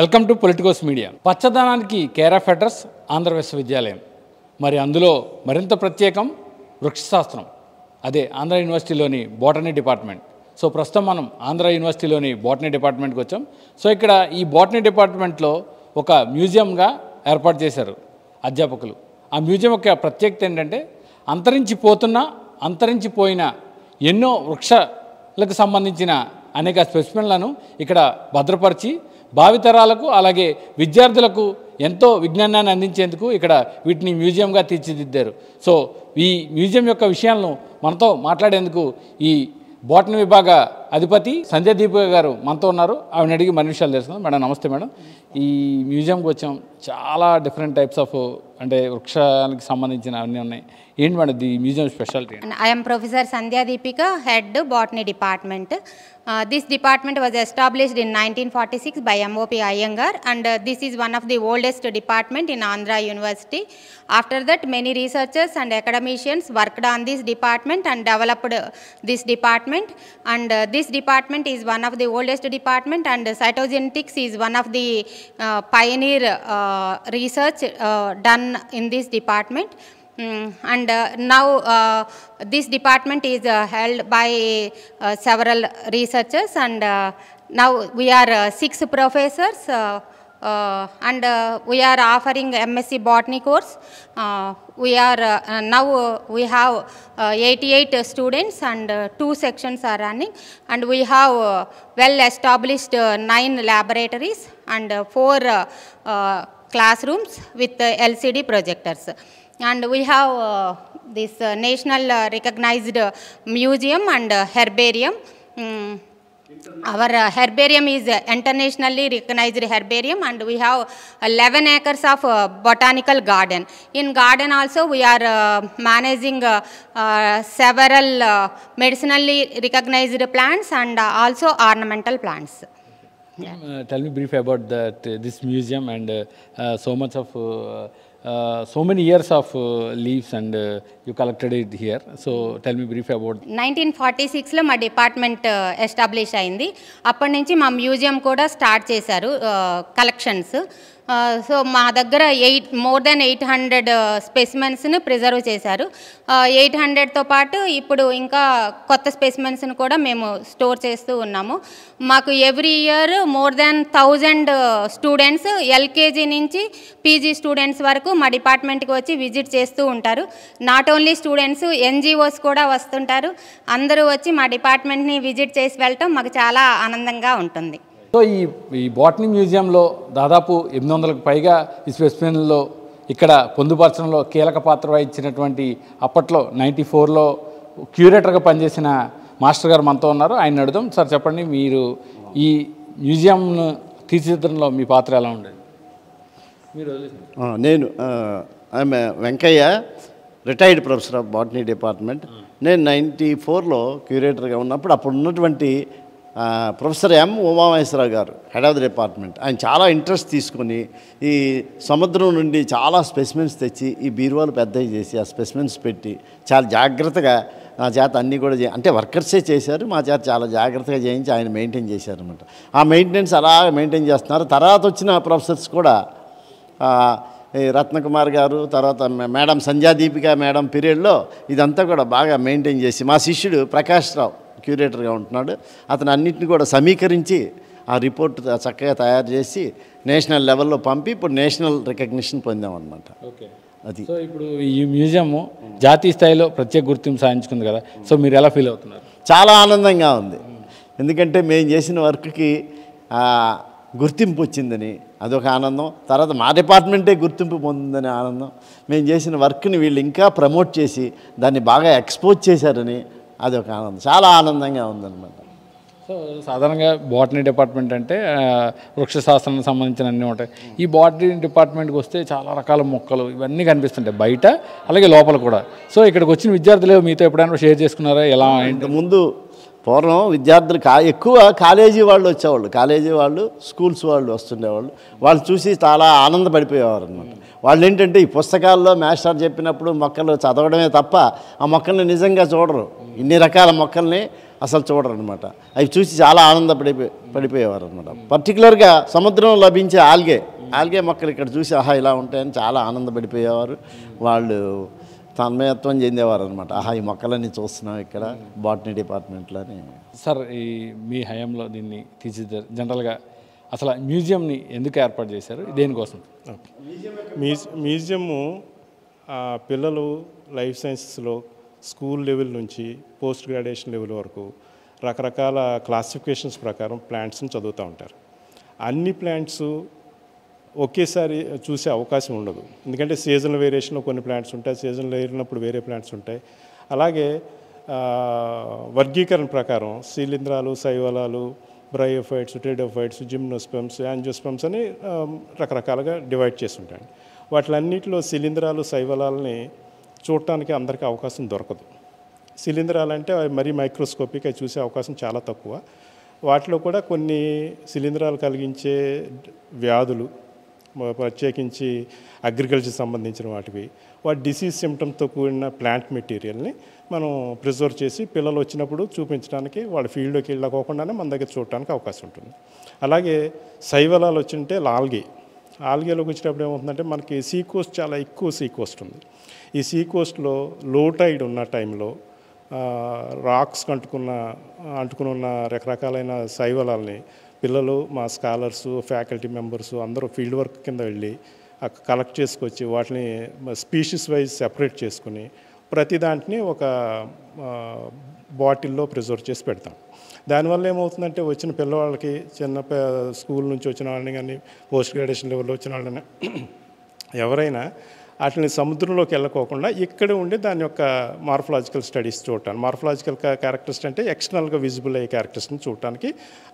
Welcome to Politicos media. పచ్చదనానికి care of address Andhra విశ్వవిద్యాలయం. మరి అందులో మరింత ప్రత్యేకం వృక్షశాస్త్రం, అదే ఆంధ్ర యూనివర్సిటీలోని బోటనీ డిపార్ట్మెంట్. సో ప్రస్తుతం మనం ఆంధ్ర యూనివర్సిటీలోని బోటనీ డిపార్ట్మెంట్కి వచ్చాం. సో ఇక్కడ ఈ బోటనీ డిపార్ట్మెంట్లో ఒక మ్యూజియంగా ఏర్పాటు చేశారు అధ్యాపకులు. ఆ మ్యూజియం యొక్క ప్రత్యేకత ఏంటంటే అంతరించిపోయిన ఎన్నో వృక్షాలకు సంబంధించిన అనేక స్పెసిమెన్లను ఇక్కడ భద్రపరిచి భావితరాలకు అలాగే విద్యార్థులకు ఎంతో విజ్ఞానాన్ని అందించేందుకు ఇక్కడ వీటిని మ్యూజియంగా తీర్చిదిద్దారు. సో ఈ మ్యూజియం యొక్క విషయాలను మనతో మాట్లాడేందుకు ఈ బోటనీ విభాగ అధిపతి సంధ్యా దీపిక గారు మనతో ఉన్నారు. ఆవిడని అడిగి మరిన్ని విషయాలు తెలుసుకుందాం. మేడం నమస్తే. మేడం, ఈ మ్యూజియంకి వచ్చాం, చాలా డిఫరెంట్ టైప్స్ ఆఫ్ అంటే వృక్షానికి సంబంధించిన అన్నీ ఉన్నాయి. ఏంటి madam the museum speciality? I am Professor Sandhya Deepika, Head Botany Department. This department was established in 1946 by M.O.P. Iyengar, and this is one of the oldest department in Andhra University. After that, many researchers and academicians worked on this department and developed this department. And this department is one of the oldest department, and cytogenetics is one of the pioneer research done in this department. And now this department is held by several researchers, and now we are 6 professors, and we are offering MSc Botany course. Now we have 88 students, and 2 sections are running, and we have well established 9 laboratories and 4 classrooms with LCD projectors. And we have this national recognized museum and herbarium. Our herbarium is internationally recognized herbarium, and we have 11 acres of botanical garden. In garden also we are managing several medicinally recognized plants and also ornamental plants. Tell me brief about this museum and so much of so many years of leaves and you collected it here. So tell me brief about 1946లో మా department establish అయింది. అప్పటి నుంచి మా museum కూడా start చేశారు collections. So మా దగ్గర more than 800 స్పెసిమెన్స్ని preserve చేశారు. 800తో పాటు ఇప్పుడు ఇంకా కొత్త స్పెసిమెన్స్ని కూడా మేము స్టోర్ చేస్తూ ఉన్నాము. మాకు every year more than 1000 students LKG నుంచి పీజీ స్టూడెంట్స్ వరకు మా డిపార్ట్మెంట్కి వచ్చి విజిట్ చేస్తూ ఉంటారు. నాట్ ఓన్లీ స్టూడెంట్స్, ఎన్జిఓస్ కూడా వస్తుంటారు. అందరూ వచ్చి మా డిపార్ట్మెంట్ని విజిట్ చేసి వెళ్ళటం మాకు చాలా ఆనందంగా ఉంటుంది. సో ఈ బోటనీ మ్యూజియంలో దాదాపు 800కు పైగా ఈ స్పెసిమెన్లో ఇక్కడ పొందుపరచడంలో కీలక పాత్ర వహించినటువంటి అప్పట్లో 94లో క్యూరేటర్గా పనిచేసిన మాస్టర్ గారు మనతో ఉన్నారు. ఆయన అడుగుదాం. సార్ చెప్పండి, మీరు ఈ మ్యూజియంను తీర్చిదిద్దడంలో మీ పాత్ర ఎలా ఉండేది? నేను Venkaiah, retired professor of botany department. నేను 94లో క్యూరేటర్గా ఉన్నప్పుడు అప్పుడు ఉన్నటువంటి ప్రొఫెసర్ ఎం ఉమామహేశ్వరరావు గారు, హెడ్ ఆఫ్ ది డిపార్ట్మెంట్, ఆయన చాలా ఇంట్రెస్ట్ తీసుకొని ఈ సముద్రం నుండి చాలా స్పెసిమెన్స్ తెచ్చి ఈ బీరువాలు పెద్దవి చేసి ఆ స్పెసిమెన్స్ పెట్టి చాలా జాగ్రత్తగా నా చేత అన్నీ కూడా అంటే వర్కర్సే చేశారు, మా చేత చాలా జాగ్రత్తగా చేయించి ఆయన మెయింటైన్ చేశారనమాట. ఆ మెయింటెనెన్స్ అలా మెయింటైన్ చేస్తున్నారు. తర్వాత వచ్చిన ప్రొఫెసర్స్ కూడా రత్నకుమార్ గారు, తర్వాత మేడం సంధ్యా దీపిక మేడం పీరియడ్లో ఇదంతా కూడా బాగా మెయింటైన్ చేసి, మా శిష్యుడు ప్రకాష్ రావు క్యూరేటర్గా ఉంటున్నాడు, అతను అన్నింటినీ కూడా సమీకరించి ఆ రిపోర్ట్ చక్కగా తయారు చేసి నేషనల్ లెవెల్లో పంపి ఇప్పుడు నేషనల్ రికగ్నిషన్ పొందామన్నమాట. ఓకే, అది. సో ఇప్పుడు ఈ మ్యూజియం జాతీయ స్థాయిలో ప్రత్యేక గుర్తింపు సాధించుకుంది కదా, సో మీరు ఎలా ఫీల్ అవుతున్నారు? చాలా ఆనందంగా ఉంది. ఎందుకంటే మేము చేసిన వర్క్కి గుర్తింపు వచ్చిందని అదొక ఆనందం. తర్వాత మా డిపార్ట్మెంటే గుర్తింపు పొందిందని ఆనందం. మేము చేసిన వర్క్ని వీళ్ళు ఇంకా ప్రమోట్ చేసి దాన్ని బాగా ఎక్స్పోజ్ చేశారని అదొక ఆనందం. చాలా ఆనందంగా ఉందన్నమాట. సో సాధారణంగా బోటనీ డిపార్ట్మెంట్ అంటే వృక్షశాస్త్రానికి సంబంధించిన అన్నీ ఉంటాయి. ఈ బోటనీ డిపార్ట్మెంట్కి వస్తే చాలా రకాల మొక్కలు ఇవన్నీ కనిపిస్తుంటాయి బయట, అలాగే లోపల కూడా. సో ఇక్కడికి వచ్చిన విద్యార్థులు మీతో ఎప్పుడైనా షేర్ చేసుకున్నారా? ఎలా ముందు పూర్వం విద్యార్థులు ఎక్కువ కాలేజీ వాళ్ళు వచ్చేవాళ్ళు, కాలేజీ వాళ్ళు, స్కూల్స్ వాళ్ళు వస్తుండేవాళ్ళు. వాళ్ళు చూసి చాలా ఆనందపడిపోయేవారు అనమాట. వాళ్ళు ఏంటంటే ఈ పుస్తకాల్లో మాస్టర్ చెప్పినప్పుడు మొక్కలు చదవడమే తప్ప ఆ మొక్కల్ని నిజంగా చూడరు. ఇన్ని రకాల మొక్కల్ని అసలు చూడరు అనమాట. అవి చూసి చాలా పడిపోయేవారు అనమాట. పర్టికులర్గా సముద్రంలో లభించే ఆల్గే మొక్కలు ఇక్కడ చూసి ఆహా ఇలా ఉంటాయని చాలా ఆనందపడిపోయేవారు. వాళ్ళు తన్మయత్వం చెందేవారు అనమాట. ఆహా ఈ మొక్కలన్నీ చూస్తున్నాం ఇక్కడ బాటనీ డిపార్ట్మెంట్లోని. సార్, ఈ మీ హయాంలో దీన్ని జనరల్గా అసలు మ్యూజియంని ఎందుకు ఏర్పాటు చేశారు, దేనికోసం? మ్యూజియము పిల్లలు లైఫ్ సైన్సెస్లో స్కూల్ లెవెల్ నుంచి పోస్ట్ గ్రాడ్యుయేషన్ లెవెల్ వరకు రకరకాల క్లాసిఫికేషన్స్ ప్రకారం ప్లాంట్స్ని చదువుతూ ఉంటారు. అన్ని ప్లాంట్స్ ఒకేసారి చూసే అవకాశం ఉండదు. ఎందుకంటే సీజనల్ వేరియేషన్లో కొన్ని ప్లాంట్స్ ఉంటాయి, సీజన్లో ఏరినప్పుడు వేరే ప్లాంట్స్ ఉంటాయి. అలాగే వర్గీకరణ ప్రకారం శిలీంధ్రాలు, శైవలాలు, బ్రయోఫైట్స్, టెరిడోఫైట్స్, జిమ్నోస్పెమ్స్, యాంజియోస్పెమ్స్ అని రకరకాలుగా డివైడ్ చేసి ఉంటాయి. వాటిలన్నింటిలో శిలీంధ్రాలు, శైవలాలని చూడటానికి అందరికీ అవకాశం దొరకదు. శిలీంధ్రాలు అంటే అవి మరీ మైక్రోస్కోపిక్, అవి చూసే అవకాశం చాలా తక్కువ. వాటిలో కూడా కొన్ని శిలీంధ్రాలు కలిగించే వ్యాధులు, ప్రత్యేకించి అగ్రికల్చర్ సంబంధించిన వాటి డిసీజ్ సిమ్టమ్తో కూడిన ప్లాంట్ మెటీరియల్ని మనం ప్రిజర్వ్ చేసి పిల్లలు వచ్చినప్పుడు చూపించడానికి వాళ్ళ ఫీల్డ్లోకి వెళ్ళకోకుండానే మన దగ్గర చూడటానికి అవకాశం ఉంటుంది. అలాగే శైవలాలు వచ్చింటే ఆల్గేలోకి వచ్చినప్పుడు ఏమవుతుందంటే మనకి సీ కోస్ట్ చాలా ఎక్కువ సీ కోస్ట్ ఉంది. ఈ సీ కోస్ట్లో లో టైడ్ ఉన్న టైంలో రాక్స్ అంటుకుని ఉన్న రకరకాలైన శైవలాల్ని పిల్లలు, మా స్కాలర్సు, ఫ్యాకల్టీ మెంబర్సు అందరూ ఫీల్డ్ వర్క్ కింద వెళ్ళి కలెక్ట్ చేసుకొచ్చి వాటిని స్పీషీస్ వైజ్ సెపరేట్ చేసుకుని ప్రతి దాంట్ని ఒక బాటిల్లో ప్రిజర్వ్ చేసి పెడతాం. దానివల్ల ఏమవుతుందంటే వచ్చిన పిల్లవాళ్ళకి స్కూల్ నుంచి వచ్చిన వాళ్ళని కానీ పోస్ట్ గ్రాడ్యుయేషన్ లెవెల్లో వచ్చిన వాళ్ళని ఎవరైనా వాటిని సముద్రంలోకి వెళ్ళకోకుండా ఇక్కడే ఉండి దాని యొక్క మార్ఫలాజికల్ స్టడీస్ చూడటానికి, మార్ఫలాజికల్ క్యారెక్టర్స్ అంటే ఎక్స్టర్నల్గా విజిబుల్ అయ్యే క్యారెక్టర్స్ని చూడటానికి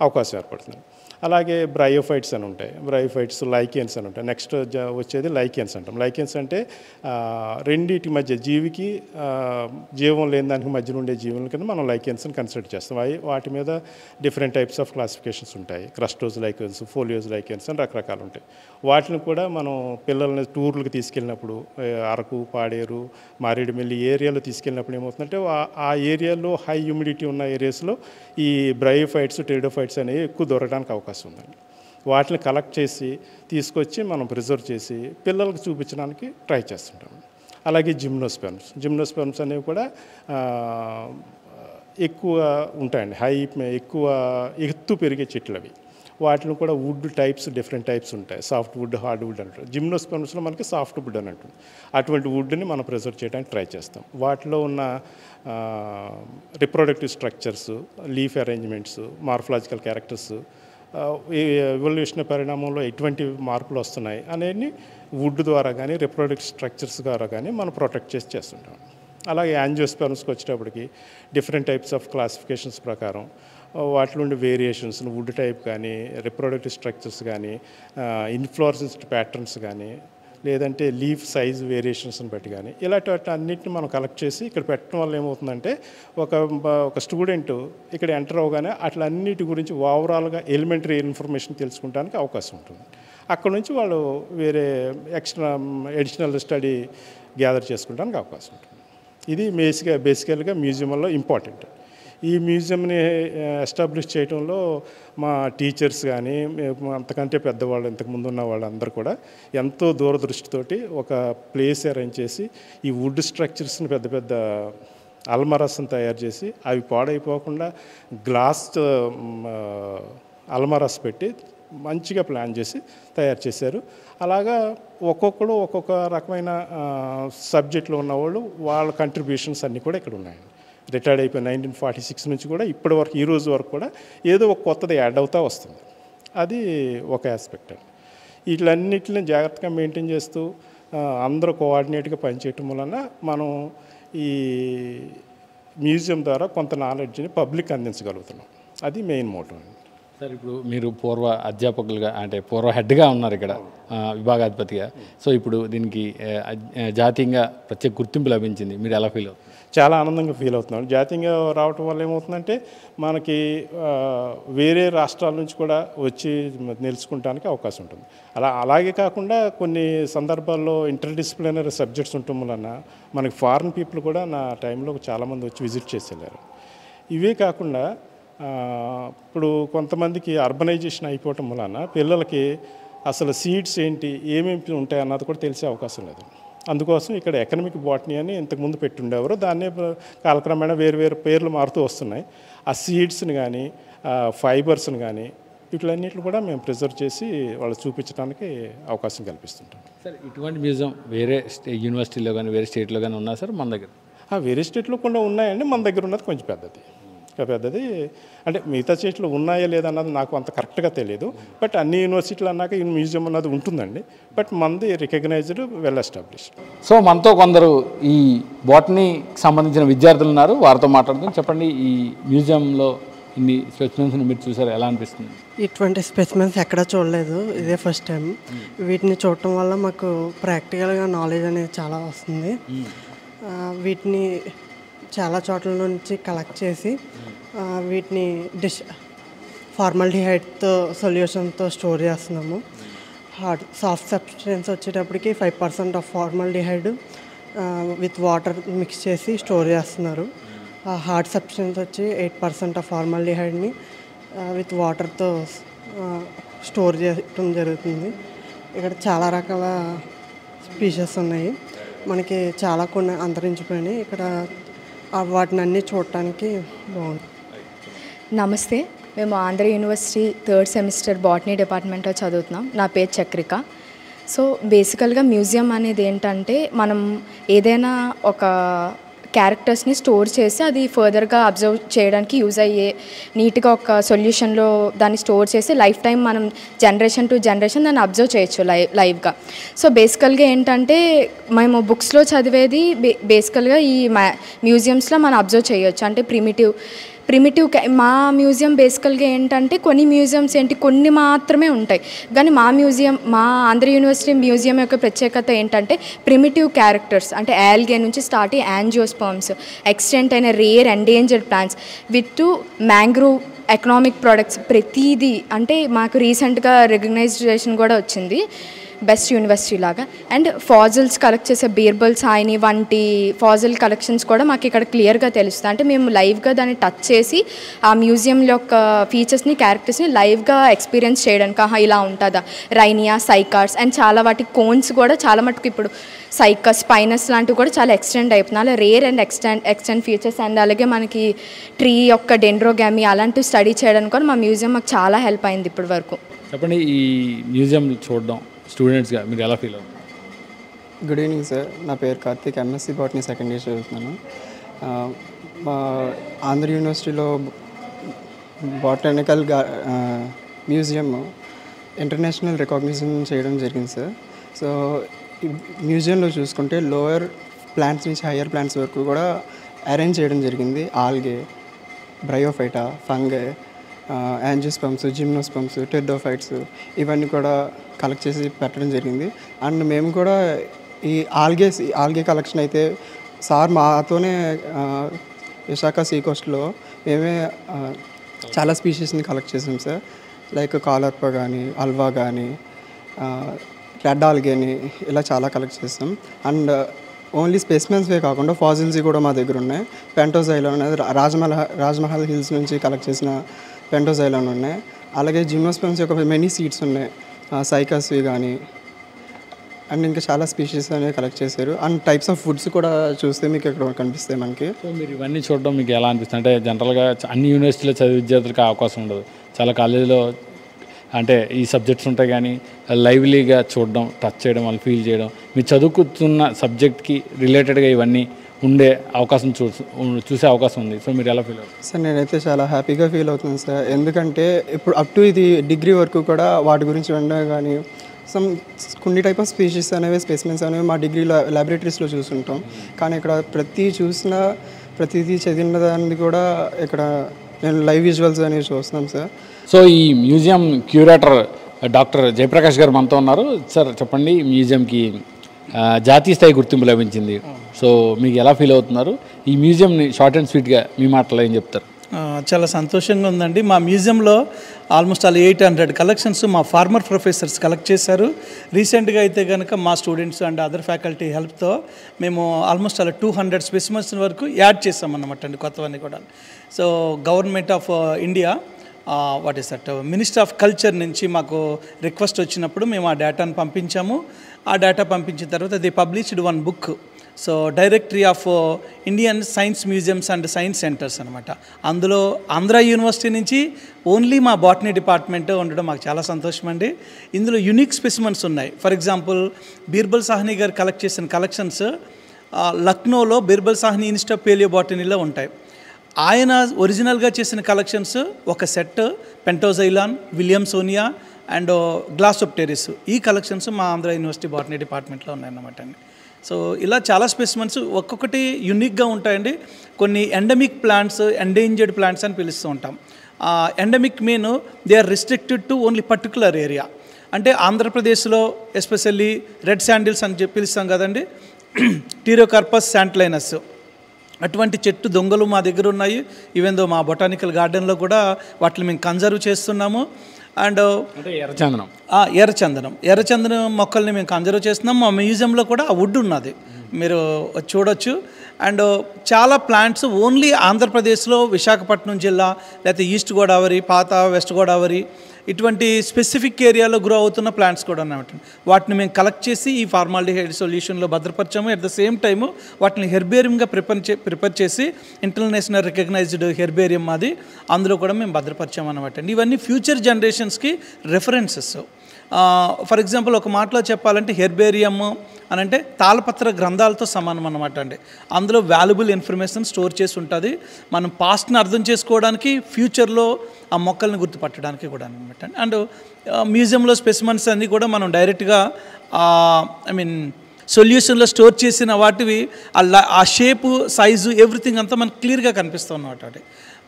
అవకాశం ఏర్పడుతుంది. అలాగే బ్రయోఫైట్స్ అని ఉంటాయి, బ్రయోఫైట్స్, లైకెన్స్ అని ఉంటాయి. నెక్స్ట్ వచ్చేది లైకెన్స్ అంటాం. లైకెన్స్ అంటే రెండింటి మధ్య జీవికి జీవం లేని దానికి మధ్యలో ఉండే జీవుల కింద మనం లైకెన్స్ని కన్సిడర్ చేస్తాం. వాటి మీద డిఫరెంట్ టైప్స్ ఆఫ్ క్లాసిఫికేషన్స్ ఉంటాయి. క్రస్టోస్ లైకెన్స్, ఫోలియోస్ లైకెన్స్ అని రకరకాలు ఉంటాయి. వాటిని కూడా మనం పిల్లల్ని టూర్లకు తీసుకెళ్ళినప్పుడు అరకు, పాడేరు, మారేడుమిల్లి ఏరియాలో తీసుకెళ్ళినప్పుడు ఏమవుతుందంటే ఆ ఏరియాలో హై హ్యూమిడిటీ ఉన్న ఏరియాస్లో ఈ బ్రయోఫైట్స్, టెరిడోఫైట్స్ అనేవి ఎక్కువ దొరకడానికి అవకాశం ఉందండి. వాటిని కలెక్ట్ చేసి తీసుకొచ్చి మనం ప్రిజర్వ్ చేసి పిల్లలకు చూపించడానికి ట్రై చేస్తుంటాం. అలాగే జిమ్నోస్పెర్మ్స్ అనేవి కూడా ఎక్కువ ఉంటాయండి, ఎక్కువ ఎత్తు పెరిగే చెట్లు అవి. వాటిని కూడా వుడ్ టైప్స్, డిఫరెంట్ టైప్స్ ఉంటాయి. సాఫ్ట్ వుడ్, హార్డ్ వుడ్ అంటారు. జిమ్నోస్పెర్మ్స్లో మనకి సాఫ్ట్ వుడ్ అని ఉంటుంది. అటువంటి వుడ్ని మనం ప్రిజర్వ్ చేయడానికి ట్రై చేస్తాం. వాటిలో ఉన్న reproductive structures, leaf arrangements, morphological characters, evolution పరిణామంలో ఎటువంటి మార్పులు వస్తున్నాయి అనేది వుడ్ ద్వారా కానీ రిప్రొడక్టివ్ స్ట్రక్చర్స్ ద్వారా కానీ మనం ప్రొటెక్ట్ చేస్తుంటాం. అలాగే యాంజియోస్పెర్మ్స్కి వచ్చేటప్పటికి డిఫరెంట్ టైప్స్ ఆఫ్ క్లాసిఫికేషన్స్ ప్రకారం వాటిలో ఉండే వేరియేషన్స్, వుడ్ టైప్ కానీ, రిప్రొడక్టివ్ స్ట్రక్చర్స్ కానీ, ఇన్ఫ్లోరసెన్స్ ప్యాటర్న్స్ కానీ, లేదంటే లీఫ్ సైజ్ వేరియేషన్స్ని బట్టి కానీ ఇలాంటి అన్నింటిని మనం కలెక్ట్ చేసి ఇక్కడ పెట్టడం వల్ల ఏమవుతుందంటే ఒక స్టూడెంట్ ఇక్కడ ఎంటర్ అవగానే అట్లన్నిటి గురించి ఓవరాల్గా ఎలిమెంటరీ ఇన్ఫర్మేషన్ తెలుసుకోవడానికి అవకాశం ఉంటుంది. అక్కడ నుంచి వాళ్ళు వేరే ఎడిషనల్ స్టడీ గ్యాదర్ చేసుకోవడానికి అవకాశం ఉంటుంది. ఇది బేసికల్గా మ్యూజియంలో ఇంపార్టెంట్. ఈ మ్యూజియంని ఎస్టాబ్లిష్ చేయడంలో మా టీచర్స్ కానీ, అంతకంటే పెద్దవాళ్ళు, ఇంతకుముందు ఉన్న వాళ్ళందరూ కూడా ఎంతో దూరదృష్టితోటి ఒక ప్లేస్ అరేంజ్ చేసి ఈ వుడ్ స్ట్రక్చర్స్ని పెద్ద పెద్ద అల్మరాస్ని తయారు చేసి అవి పాడైపోకుండా గ్లాస్ అల్మరాస్ పెట్టి మంచిగా ప్లాన్ చేసి తయారు చేశారు. అలాగా ఒక్కొక్కడు ఒక్కొక్క రకమైన సబ్జెక్టులో ఉన్నవాళ్ళు వాళ్ళ కంట్రిబ్యూషన్స్ అన్నీ కూడా ఇక్కడ ఉన్నాయండి. రిటైర్డ్ అయిపోయి 1946 నుంచి కూడా ఇప్పటి వరకు, ఈ రోజు వరకు కూడా ఏదో ఒక కొత్తది యాడ్ అవుతూ వస్తుంది. అది ఒక ఆస్పెక్ట్ అండి. వీటిలన్నిటిని జాగ్రత్తగా మెయింటైన్ చేస్తూ అందరూ కోఆర్డినేట్గా పనిచేయటం వలన మనం ఈ మ్యూజియం ద్వారా కొంత నాలెడ్జ్ని పబ్లిక్ అందించగలుగుతున్నాం. అది మెయిన్ మోటివ్ అండి. సార్, ఇప్పుడు మీరు పూర్వ అధ్యాపకులుగా, అంటే పూర్వ హెడ్గా ఉన్నారు ఇక్కడ, విభాగాధిపతిగా. సో ఇప్పుడు దీనికి జాతీయంగా ప్రత్యేక గుర్తింపు లభించింది, మీరు ఎలా ఫీల్ అవుతుంది? చాలా ఆనందంగా ఫీల్ అవుతున్నాం. జాతీయంగా రావటం వల్ల ఏమవుతుందంటే మనకి వేరే రాష్ట్రాల నుంచి కూడా వచ్చి నిలుచుకోవడానికి అవకాశం ఉంటుంది. అలాగే కాకుండా కొన్ని సందర్భాల్లో ఇంటర్డిసిప్లినరీ సబ్జెక్ట్స్ ఉండటం వలన మనకి ఫారిన్ పీపుల్ కూడా నా టైంలో చాలామంది వచ్చి విజిట్ చేసి వెళ్ళారు. ఇవే కాకుండా ఇప్పుడు కొంతమందికి అర్బనైజేషన్ అయిపోవటం వలన పిల్లలకి అసలు సీడ్స్ ఏంటి ఏమేమి ఉంటాయి అన్నది కూడా తెలిసే అవకాశం లేదు. అందుకోసం ఇక్కడ ఎకనమిక్ బాటనీ అని ఇంతకుముందు పెట్టుండేవారు, దాన్నే కాలక్రమేణా వేరు వేరు పేర్లు మారుతూ వస్తున్నాయి. ఆ సీడ్స్ని కానీ ఫైబర్స్ని కానీ వీటిలన్నిటిని కూడా మేము ప్రిజర్వ్ చేసి వాళ్ళు చూపించడానికి అవకాశం కల్పిస్తుంటాం. సార్ ఇటువంటి మ్యూజియం వేరే యూనివర్సిటీలో కానీ వేరే స్టేట్లో కానీ ఉన్నా సార్ మన దగ్గర? వేరే స్టేట్లో కూడా ఉన్నాయండి, మన దగ్గర ఉన్నది కొంచెం పెద్దది అంటే మిగతా స్టేట్లో ఉన్నాయా లేదా అన్నది నాకు అంత కరెక్ట్గా తెలియదు. బట్ అన్ని యూనివర్సిటీలు అన్నాక ఈ మ్యూజియం అన్నది ఉంటుందండి. బట్ మనది రికగ్నైజ్డ్, వెల్ ఎస్టాబ్లిష్డ్. సో మనతో కొందరు ఈ బాటనీకి సంబంధించిన విద్యార్థులు ఉన్నారు, వారితో మాట్లాడుతాం. చెప్పండి, ఈ మ్యూజియంలో ఇన్ని స్పెసిమెన్స్ని మీరు చూసారు, ఎలా అనిపిస్తుంది? ఇటువంటి స్పెసిమెన్స్ ఎక్కడా చూడలేదు, ఇదే ఫస్ట్ టైం. వీటిని చూడటం వల్ల మాకు ప్రాక్టికల్గా నాలెడ్జ్ అనేది చాలా వస్తుంది. వీటిని చాలా చోట్ల నుంచి కలెక్ట్ చేసి వీటిని ఫార్మాల్డిహైడ్తో సొల్యూషన్తో స్టోర్ చేస్తున్నాము. సాఫ్ట్ సబ్స్టెన్స్ వచ్చేటప్పటికి 5% of formaldehyde with water mix చేసి స్టోర్ చేస్తున్నారు. హార్డ్ సబ్స్టెన్స్ వచ్చి 8% ఆఫ్ ఫార్మాల్డిహైడ్ని విత్ వాటర్తో స్టోర్ చేయడం జరుగుతుంది. ఇక్కడ చాలా రకాల స్పీషెస్ ఉన్నాయి, మనకి చాలా కొన్ని అంతరించిపోయినాయి. ఇక్కడ వాటిని అన్నీ చూడటానికి బాగుంది. నమస్తే, మేము Andhra university 3rd semester botany డిపార్ట్మెంట్లో చదువుతున్నాం. నా పేరు చక్రిక. సో బేసికల్గా మ్యూజియం అనేది ఏంటంటే మనం ఏదైనా ఒక క్యారెక్టర్స్ని స్టోర్ చేసి అది ఫర్దర్గా అబ్జర్వ్ చేయడానికి యూజ్ అయ్యే నీట్గా ఒక సొల్యూషన్లో దాన్ని స్టోర్ చేసి లైఫ్ టైం మనం జనరేషన్ టు జనరేషన్ దాన్ని అబ్జర్వ్ చేయొచ్చు లైవ్గా. సో బేసికల్గా ఏంటంటే మేము బుక్స్లో చదివేది బేసికల్గా ఈ మ్యూజియంస్లో మనం అబ్జర్వ్ చేయొచ్చు. అంటే ప్రిమిటివ్ మా మ్యూజియం బేసికల్గా ఏంటంటే కొన్ని మ్యూజియంస్ కొన్ని మాత్రమే ఉంటాయి, కానీ మా ఆంధ్ర యూనివర్సిటీ మ్యూజియం యొక్క ప్రత్యేకత ఏంటంటే ప్రిమిటివ్ క్యారెక్టర్స్, అంటే ఆల్గే నుంచి స్టార్ట్ అయ్యి యాంజియోస్పర్మ్స్, ఎక్స్టెంట్ అయిన rare endangered plants with mangrove economic products ప్రతిదీ. అంటే మాకు రీసెంట్గా రికగ్నైజేషన్ కూడా వచ్చింది బెస్ట్ యూనివర్సిటీ లాగా. అండ్ ఫాజిల్స్ కలెక్ట్ చేసే బీర్బల్స్ ఆయన వంటి ఫాజిల్ కలెక్షన్స్ కూడా మాకు ఇక్కడ క్లియర్గా తెలుస్తుంది. అంటే మేము లైవ్గా దాన్ని టచ్ చేసి ఆ మ్యూజియం యొక్క ఫీచర్స్ని క్యారెక్టర్స్ని లైవ్గా ఎక్స్పీరియన్స్ చేయడానికి ఇలా ఉంటుందా రైనియా, సైకార్స్ అండ్ చాలా వాటి కోన్స్ కూడా చాలా మటుకు ఇప్పుడు సైకస్, స్పైనస్ లాంటివి కూడా చాలా ఎక్స్టెండ్ అయిపోతున్నాయి. అలా rare and extend features and అలాగే మనకి ట్రీ యొక్క డెండ్రోగామీ అలాంటివి స్టడీ చేయడానికి కూడా మా మ్యూజియం మాకు చాలా హెల్ప్ అయింది ఇప్పటి వరకు. చెప్పండి, ఈ మ్యూజియం చూడడం స్టూడెంట్స్గా మీరు ఎలా ఫీల్ అవుతుంది? గుడ్ ఈవినింగ్ సార్, నా పేరు Karthik, MSc botany second year చదువుతున్నాను. మా ఆంధ్ర యూనివర్సిటీలో బాటనికల్ మ్యూజియం ఇంటర్నేషనల్ రికగ్నిషన్ చేయడం జరిగింది సార్. సో ఈ మ్యూజియంలో చూసుకుంటే లోయర్ ప్లాంట్స్ నుంచి హయ్యర్ ప్లాంట్స్ వరకు కూడా అరేంజ్ చేయడం జరిగింది. Algae, bryophyta, fungi, angiosperms, gymnosperms, pteridophytes ఇవన్నీ కూడా కలెక్ట్ చేసి పెట్టడం జరిగింది. అండ్ మేము కూడా ఈ ఆల్గే కలెక్షన్ అయితే సార్ మాతోనే విశాఖ సీ కోస్ట్లో మేమే చాలా స్పీషీస్ని కలెక్ట్ చేసాం సార్. లైక్ కాలర్ప కానీ, అల్వా కానీ, రెడ్ ఆల్గేని ఇలా చాలా కలెక్ట్ చేస్తాం. అండ్ ఓన్లీ స్పెసిమెన్స్వే కాకుండా ఫాజిల్స్ కూడా మా దగ్గర ఉన్నాయి. పెంటోజైలాన్ అనేది రాజ్మహల్ హిల్స్ నుంచి కలెక్ట్ చేసిన పెంటోజైలాన్ ఉన్నాయి. అలాగే జిమ్నోస్పర్మ్స్ యొక్క మెనీ సీడ్స్ ఉన్నాయి, సైకస్వి కానీ అండ్ ఇంకా చాలా స్పీషీస్ అనేవి కలెక్ట్ చేశారు. అండ్ టైప్స్ ఆఫ్ ఫుడ్స్ కూడా చూస్తే మీకు ఇక్కడ కనిపిస్తాయి మనకి. సో మీరు ఇవన్నీ చూడడం మీకు ఎలా అనిపిస్తుంది? అంటే జనరల్గా అన్ని యూనివర్సిటీలో చదివే విద్యార్థులకు అవకాశం ఉండదు, చాలా కాలేజీలో అంటే ఈ సబ్జెక్ట్స్ ఉంటాయి, కానీ లైవ్లీగా చూడడం, టచ్ చేయడం, వాళ్ళు ఫీల్ చేయడం, మీరు చదువుకుతున్న సబ్జెక్ట్కి రిలేటెడ్గా ఇవన్నీ ఉండే అవకాశం చూసే అవకాశం ఉంది. సో మీరు ఎలా ఫీల్ అవుతుంది? సార్ నేనైతే చాలా హ్యాపీగా ఫీల్ అవుతున్నాను సార్. ఎందుకంటే ఇప్పుడు అప్ టు ఇది డిగ్రీ వరకు కూడా వాటి గురించి వినడం కానీ కొన్ని టైప్ ఆఫ్ స్పీషీస్ అనేవి స్పెసిమెన్స్ అనేవి మా డిగ్రీ ల్యాబొరేటరీస్లో చూస్తుంటాం. కానీ ఇక్కడ ప్రతిదీ చదివిన దాన్ని కూడా ఇక్కడ నేను లైవ్ విజువల్స్ అనేవి చూస్తున్నాం సార్. సో ఈ మ్యూజియం క్యూరేటర్ డాక్టర్ జయప్రకాష్ గారు మనతో ఉన్నారు. సార్ చెప్పండి, మ్యూజియంకి జాతీయ స్థాయి గుర్తింపు లభించింది. సో మీకు ఎలా ఫీల్ అవుతున్నారు? ఈ మ్యూజియంని షార్ట్ అండ్ స్వీట్గా మీ మాటలో ఏం చెప్తారు? చాలా సంతోషంగా ఉందండి. మా మ్యూజియంలో ఆల్మోస్ట్ ఆల్ 800 కలెక్షన్స్ మా ఫార్మర్ ప్రొఫెసర్స్ కలెక్ట్ చేశారు. రీసెంట్గా అయితే కనుక మా స్టూడెంట్స్ అండ్ అదర్ ఫ్యాకల్టీ హెల్ప్తో మేము ఆల్మోస్ట్ ఆల్ 200 స్పెసిమన్స్ వరకు యాడ్ చేసామన్నమాట అండి, కొత్తవన్నీ కూడా. So government of India what is that minister of culture నుంచి మాకు రిక్వెస్ట్ వచ్చినప్పుడు మేము ఆ డేటాను పంపించాము. ఆ డేటా పంపించిన తర్వాత they published one book. So directory of Indian science museums and science centres అనమాట. అందులో ఆంధ్ర యూనివర్సిటీ నుంచి ఓన్లీ మా బాటనీ డిపార్ట్మెంట్ ఉండడం మాకు చాలా సంతోషం అండి. ఇందులో యునిక్ స్పెసిమన్స్ ఉన్నాయి. For example Birbal Sahni garu collect చేసిన కలెక్షన్స్ లక్నోలో బీర్బల్ సాహ్ని ఇన్స్టిట్యూట్ ఆఫ్ పేలియో బాటనీలో ఉంటాయి. ఆయన ఒరిజినల్గా చేసిన కలెక్షన్స్ ఒక సెట్ పెంటోజైలాన్, విలియమ్సోనియా అండ్ గ్లాసోప్టెరిస్. ఈ కలెక్షన్స్ మా ఆంధ్ర యూనివర్సిటీ బాటనీ డిపార్ట్మెంట్లో ఉన్నాయన్నమాట అండి. సో ఇలా చాలా స్పెసిమన్స్ ఒక్కొక్కటి యూనిక్గా ఉంటాయండి. కొన్ని ఎండమిక్ ప్లాంట్స్, ఎండేంజర్డ్ ప్లాంట్స్ అని పిలుస్తూ ఉంటాం. Endemic mean they are restricted to only particular area. అంటే ఆంధ్రప్రదేశ్లో ఎస్పెషల్లీ రెడ్ శాండిల్స్ అని పిలుస్తాం కదండి, టీరోకార్పస్ శాంట్లైనస్, అటువంటి చెట్టు దొంగలు మా దగ్గర ఉన్నాయి. ఈవెన్ దో మా బొటానికల్ గార్డెన్లో కూడా వాటిని మేము కన్జర్వ్ చేస్తున్నాము. అండ్ ఎర్రచందనం మొక్కల్ని మేము కన్జర్వ్ చేస్తున్నాం. మా మ్యూజియంలో కూడా ఆ వుడ్ ఉన్నది, మీరు చూడొచ్చు. అండ్ చాలా ప్లాంట్స్ ఓన్లీ ఆంధ్రప్రదేశ్లో విశాఖపట్నం జిల్లా, లేకపోతే ఈస్ట్ గోదావరి, పాత వెస్ట్ గోదావరి, ఇటువంటి స్పెసిఫిక్ ఏరియాలో గ్రో అవుతున్న ప్లాంట్స్ కూడా ఉన్నమాట. వాటిని మేము కలెక్ట్ చేసి ఈ ఫార్మాలిడిహైడ్ సొల్యూషన్లో భద్రపరిచాము. అట్ ద సేమ్ టైము వాటిని హెర్బేరియంగా ప్రిపేర్ చేసి ఇంటర్నేషనల్ రికగ్నైజ్డ్ హెర్బేరియం అది, అందులో కూడా మేము భద్రపరిచాము అనమాట. ఇవన్నీ ఫ్యూచర్ జనరేషన్స్కి రెఫరెన్సెస్. ఫర్ ఎగ్జాంపుల్ ఒక మాటలో చెప్పాలంటే హెర్బేరియం అని అంటే తాళపత్ర గ్రంథాలతో సమానం అన్నమాట అండి. అందులో వాల్యుబుల్ ఇన్ఫర్మేషన్ స్టోర్ చేసి ఉంటుంది. మనం పాస్ట్ని అర్థం చేసుకోవడానికి, ఫ్యూచర్లో ఆ మొక్కల్ని గుర్తుపట్టడానికి కూడా అనమాట. అండ్ మ్యూజియంలో స్పెసిమన్స్ అన్నీ కూడా మనం డైరెక్ట్గా సొల్యూషన్లో స్టోర్ చేసిన వాటివి ఆ షేపు, సైజు, ఎవ్రీథింగ్ అంతా మనకు క్లియర్గా కనిపిస్తుంది అన్నమాట.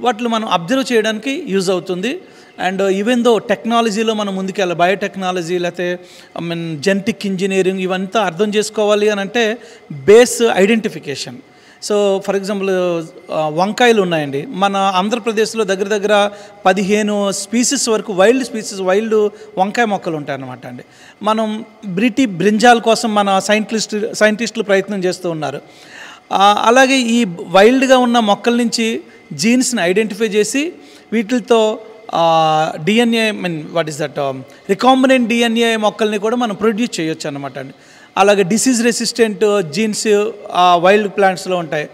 వాటిని మనం అబ్జర్వ్ చేయడానికి యూజ్ అవుతుంది. అండ్ ఈవెన్ దో టెక్నాలజీలో మనం ముందుకెళ్ళాలి, బయోటెక్నాలజీ లేకపోతే జెనెటిక్ ఇంజనీరింగ్ ఇవంతా అర్థం చేసుకోవాలి అని అంటే base identification. So for example వంకాయలు ఉన్నాయండి మన ఆంధ్రప్రదేశ్లో, దగ్గర 15 స్పీసీస్ వరకు వైల్డ్ వంకాయ మొక్కలు ఉంటాయన్నమాట అండి. మనం బ్రింజాల్ కోసం మన సైంటిస్టులు ప్రయత్నం చేస్తూ ఉన్నారు. అలాగే ఈ వైల్డ్గా ఉన్న మొక్కల నుంచి జీన్స్ని ఐడెంటిఫై చేసి వీటితో DNA what is that recombinant DNA మొక్కల్ని కూడా మనం ప్రొడ్యూస్ చేయొచ్చు అనమాట అండి. అలాగే డిసీజ్ రెసిస్టెంట్ జీన్స్ వైల్డ్ ప్లాంట్స్లో ఉంటాయి.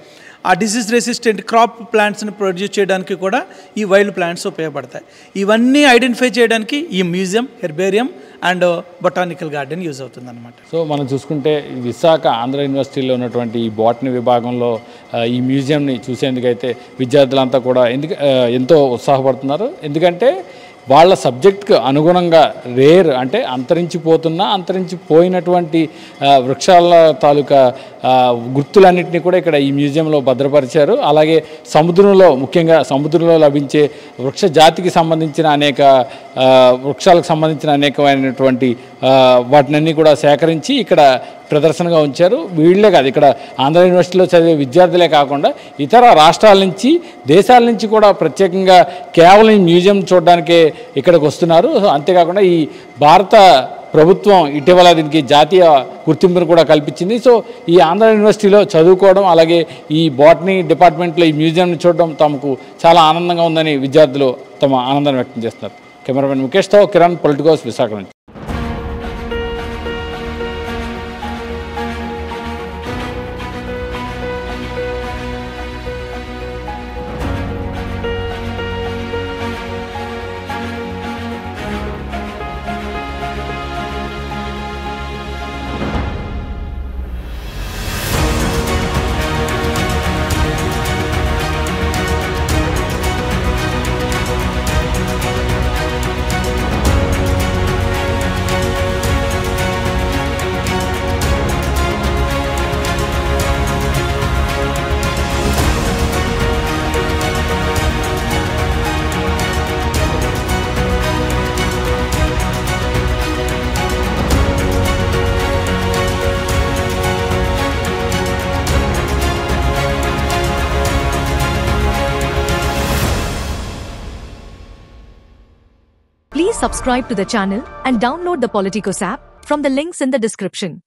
ఆ డిసీజ్ రెసిస్టెంట్ క్రాప్ ప్లాంట్స్ని ప్రొడ్యూస్ చేయడానికి కూడా ఈ వైల్డ్ ప్లాంట్స్ ఉపయోగపడతాయి. ఇవన్నీ ఐడెంటిఫై చేయడానికి ఈ museum, herbarium and botanical garden use అవుతుంది అనమాట. సో మనం చూసుకుంటే విశాఖ ఆంధ్ర యూనివర్సిటీలో ఉన్నటువంటి ఈ బాటనీ విభాగంలో ఈ మ్యూజియంని చూసేందుకైతే విద్యార్థులంతా కూడా ఎంతో ఉత్సాహపడుతున్నారు. ఎందుకంటే వాళ్ళ సబ్జెక్ట్కి అనుగుణంగా రేర్ అంటే అంతరించిపోయినటువంటి వృక్షాల తాలూకా గుర్తులన్నింటినీ కూడా ఇక్కడ ఈ మ్యూజియంలో భద్రపరిచారు. అలాగే ముఖ్యంగా సముద్రంలో లభించే వృక్ష జాతికి సంబంధించిన వృక్షాలకు సంబంధించిన అనేకమైనటువంటి వాటినన్నీ కూడా సేకరించి ఇక్కడ ప్రదర్శనగా ఉంచారు. వీళ్ళే కాదు, ఇక్కడ ఆంధ్ర యూనివర్సిటీలో చదివే విద్యార్థులే కాకుండా ఇతర రాష్ట్రాల నుంచి, దేశాల నుంచి కూడా ప్రత్యేకంగా కేవలం ఈ మ్యూజియం చూడడానికే ఇక్కడికి వస్తున్నారు. అంతేకాకుండా ఈ భారత ప్రభుత్వం ఇటీవల దీనికి జాతీయ గుర్తింపును కూడా కల్పించింది. సో ఈ ఆంధ్ర యూనివర్సిటీలో చదువుకోవడం, అలాగే ఈ బాటనీ డిపార్ట్మెంట్లో ఈ మ్యూజియంని చూడడం తమకు చాలా ఆనందంగా ఉందని విద్యార్థులు తమ ఆనందాన్ని వ్యక్తం చేస్తున్నారు. కెమెరామెన్ ముఖేష్తో కిరణ్, పొలిటికోస్, విశాఖ నుంచి. Please subscribe to the channel and download the Politicos app from the links in the description.